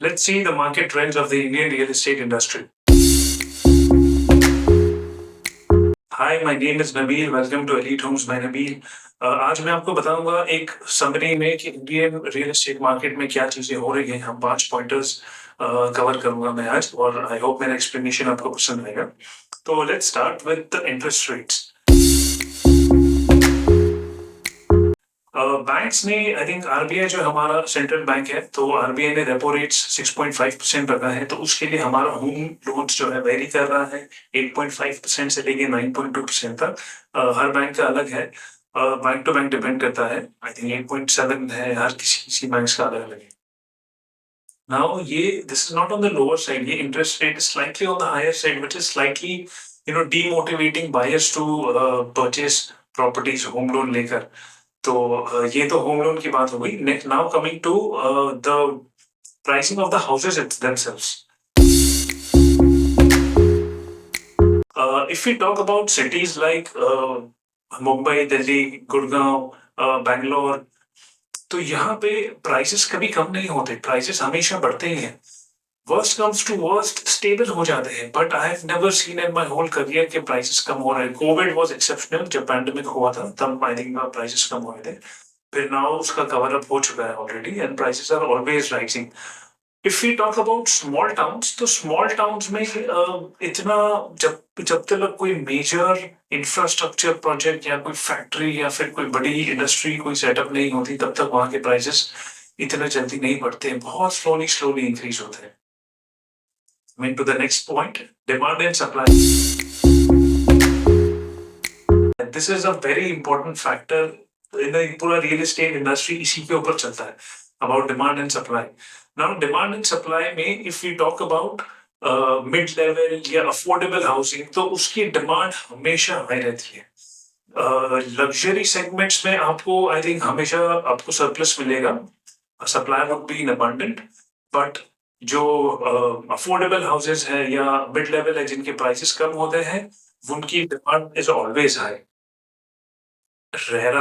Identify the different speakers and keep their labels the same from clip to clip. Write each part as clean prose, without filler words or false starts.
Speaker 1: Let's see the market trends of the Indian real estate industry. Hi, my name is Nabil. Welcome to Elite Homes by Nabil. आज मैं आपको बताऊंगा एक summary में कि Indian real estate market में क्या चीजें हो रही हैं। हम 5 पॉइंटर्स कवर करूंगा मैं आज और आई होप मेरा एक्सप्लेनेशन आपको पसंद आएगा। तो let's start with the interest rates. Banks ने आई थिंक आरबीआई जो हमारा सेंट्रल बैंक है तो आरबीआई ने रेपो रेट्स 6.5% रखा है तो उसके लिए हमारा होम लोन्स जो है वेरी कर रहा है 8.5% से लेके 9.2% तक। हर बैंक का अलग है, बैंक टू बैंक डिपेंड करता है। आई थिंक 8.7 है, हर किसी किसी बैंक का अलग अलग है। नाउ ये this is not on the lower side, ये interest rate is slightly on the higher side which is slightly demotivating buyers to purchase properties home loan लेकर। तो ये तो होम लोन की बात हो गई। Next now coming to the pricing of the houses themselves. If we talk about cities like Mumbai, Delhi, Gurgaon, Bangalore, तो यहाँ पे प्राइसेस कभी कम नहीं होते, प्राइसेस हमेशा बढ़ते ही हैं। Worst comes to worst stable हो जाते हैं, but I have never seen in my whole career के प्राइसेस कम हो रहे हैं। कोविड वाज एक्सेप्शनल, जब पैंडेमिक हुआ था तब आई थिंक प्राइसेस कम हुए थे। फिर नाउ उसका कवर अप हो चुका है already and prices are always rising. If we talk about small towns, तो स्मॉल टाउन्स में इतना जब जब तक कोई मेजर इंफ्रास्ट्रक्चर प्रोजेक्ट या कोई फैक्ट्री या फिर कोई बड़ी इंडस्ट्री कोई सेटअप नहीं होती तब तक वहां के प्राइसेस इतने जल्दी नहीं बढ़ते हैं, बहुत स्लोली स्लोली इंक्रीज होते हैं। Coming to the next point, demand and supply. And this is a very important factor in the पूरा real estate industry, इसी के ऊपर चलता है, about demand and supply. Now demand and supply में if we talk about mid level या affordable housing, तो उसकी डिमांड हमेशा हाई रहती है। लग्जरी सेगमेंट्स में आपको आई थिंक हमेशा आपको सरप्लस मिलेगा, supply would be in abundant. But जो अफोर्डेबल हाउसेस है या मिड लेवल है जिनके प्राइसेस कम होते हैं, उनकी demand is always high. RERA,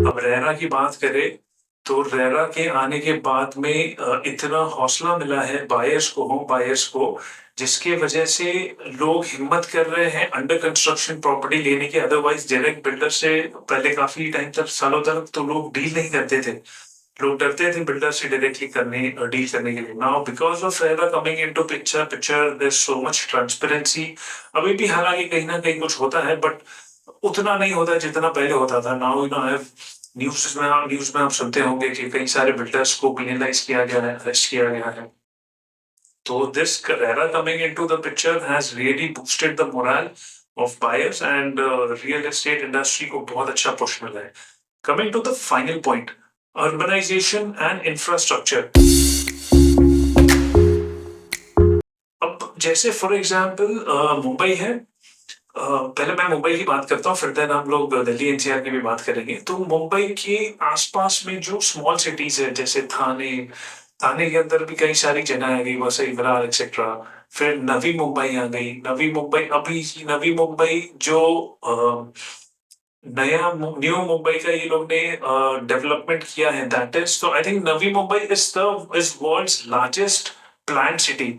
Speaker 1: अब रेरा की बात करें तो रेरा के आने के बाद में इतना हौसला मिला है बायर्स को, होम बायर्स को, जिसके वजह से लोग हिम्मत कर रहे हैं अंडर कंस्ट्रक्शन प्रॉपर्टी लेने की। अदरवाइज डायरेक्ट बिल्डर से पहले काफी टाइम तक, सालों तक तो लोग डील नहीं करते थे, लोग डरते थे बिल्डर से डायरेक्टली करने डील करने के लिए। Now because of RERA coming into picture there so much transparency. अभी भी हालांकि कहीं ना कहीं कुछ होता है बट उतना नहीं होता है जितना पहले होता था। नाउ न्यूज में आप सुनते होंगे कि कई सारे बिल्डर्स को पेनलाइज किया गया है, अरेस्ट किया गया है। तो this RERA coming into the picture has really boosted the moral of buyers and real estate industry को बहुत अच्छा पुश मिला है। Coming to the final point, urbanisation and infrastructure. अब जैसे फॉर एग्जांपल मुंबई है, पहले मैं मुंबई की बात करता हूँ फिर देन हम लोग दिल्ली एनसीआर की भी बात करेंगे। तो मुंबई के आसपास में जो स्मॉल सिटीज है जैसे थाने, थाने के अंदर भी कई सारी जगह आ गई, वसई विरार एक्सेट्रा। फिर नवी मुंबई आ गई, नवी मुंबई अभी नवी मुंबई जो न्यू मुंबई का ये लोग ने डेवलपमेंट किया है, दैट इज, तो I think Navi Mumbai is world's largest planned city.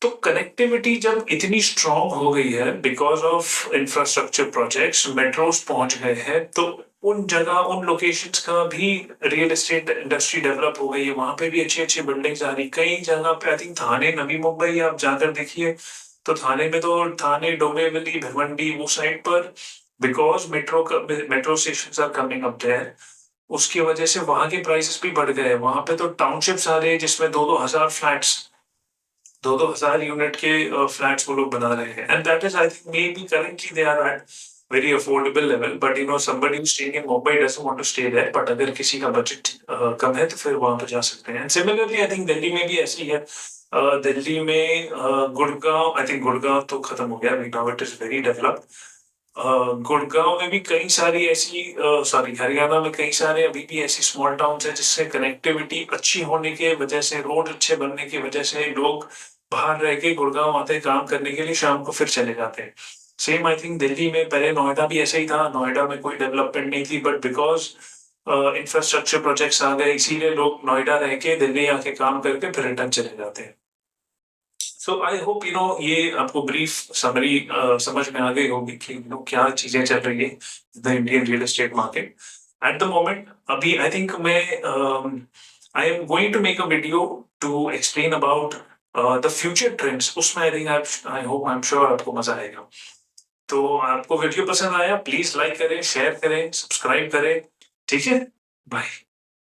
Speaker 1: तो कनेक्टिविटी जब इतनी स्ट्रांग हो गई है because of infrastructure projects, metros पहुंच गए हैं, तो उन जगह उन लोकेशंस का भी रियल एस्टेट इंडस्ट्री डेवलप हो गई है। वहां पे भी अच्छी अच्छी बिल्डिंग्स आ रही कई जगह पे। आई थिंक थाने, नवी मुंबई आप जाकर देखिए तो थाने में, तो थाने डोंबिवली भिवंडी वो साइड पर, because metro station are coming up there, उसकी वजह से वहां के प्राइसेस भी बढ़ गए हैं। वहां पे तो टाउनशिप्स आ रहे हैं जिसमें दो दो हजार फ्लैट्स, दो दो हजार यूनिट के फ्लैट्स वो लोग बना रहे हैं। And that is I think maybe currently they are at very affordable level, but somebody who's staying in Mumbai doesn't want to stay there, but अगर किसी का बजट कम है तो फिर वहां पर जा सकते हैं। And similarly I think Delhi में भी ऐसे ही है। दिल्ली में गुड़गांव, आई थिंक गुड़गांव तो खत्म हो गया, now it is very developed. Gurgaon में भी कई सारी ऐसी, सॉरी हरियाणा में कई सारे अभी भी ऐसी स्मॉल टाउन्स है जिससे कनेक्टिविटी अच्छी होने के वजह से, रोड अच्छे बनने की वजह से लोग बाहर रह के गुड़गांव आते हैं काम करने के लिए, शाम को फिर चले जाते हैं। सेम आई थिंक दिल्ली में, पहले नोएडा भी ऐसे ही था, नोएडा में कोई डेवलपमेंट नहीं थी बट बिकॉज इंफ्रास्ट्रक्चर प्रोजेक्ट्स आ गए, इसीलिए लोग नोएडा रह के दिल्ली आके काम करके फिर रिटर्न चले जाते हैं। सो आई होप ये आपको ब्रीफ समरी समझ में आ गई होगी कि क्या चीजें चल रही है the Indian real estate market at the moment. अभी आई थिंक मैं I am going to make a video to explain about the future trends. उसमें I think I hope I am sure आपको मजा आएगा। तो आपको वीडियो पसंद आया, प्लीज लाइक करें, शेयर करें, सब्सक्राइब करें। ठीक है, बाय।